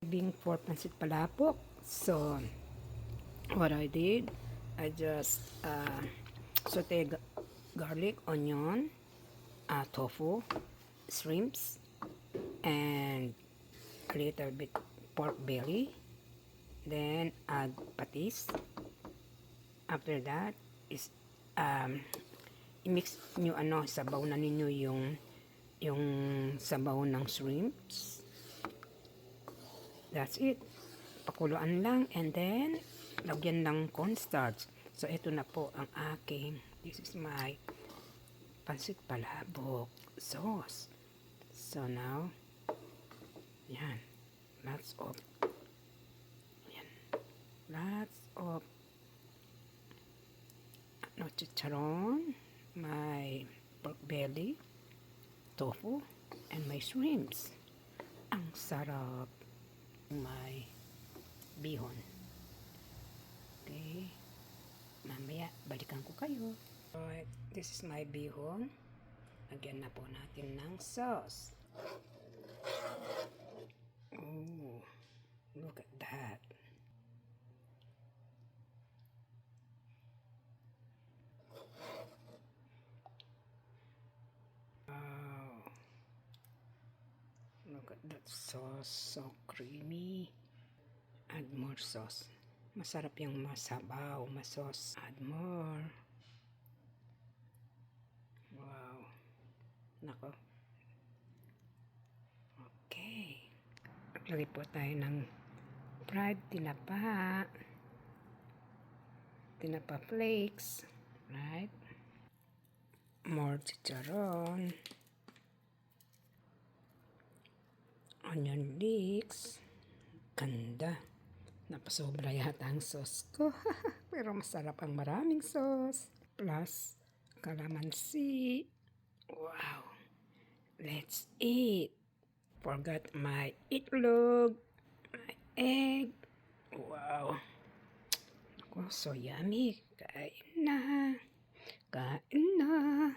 Being for pancit palabok. So, what I did, I just saute garlic, onion, tofu, shrimps, and a little bit pork belly. Then add patis. After that is i-mix nyo sabaw na ninyo yung sabaw ng shrimps. That's it. Pakuluan lang and then lagyan ng cornstarch. So ito na po ang aking, this is my pancit palabok sauce. So now, yan, lots of chicharon, my pork belly, tofu, and my shrimps. Ang sarap. My bihon. Okay. Mamaya, balikan ko kayo. Alright, this is my bihon. Lagyan na po natin ng sauce. Oh, look at that. Wow. Look at that sauce, so creamy. Add more sauce. Masarap yung masabaw, masos. Add more. Wow. Nako. Okay. Maglagay po tayo ng fried tinapa. Tinapa flakes. Right? More chicharon. Onion leeks. Ganda. Napasobra yata ang sauce ko. Pero masarap ang maraming sauce. Plus, calamansi. Wow. Let's eat. Forgot my itlog. My egg. Wow. Ako, so yummy. Kain na. Kain na.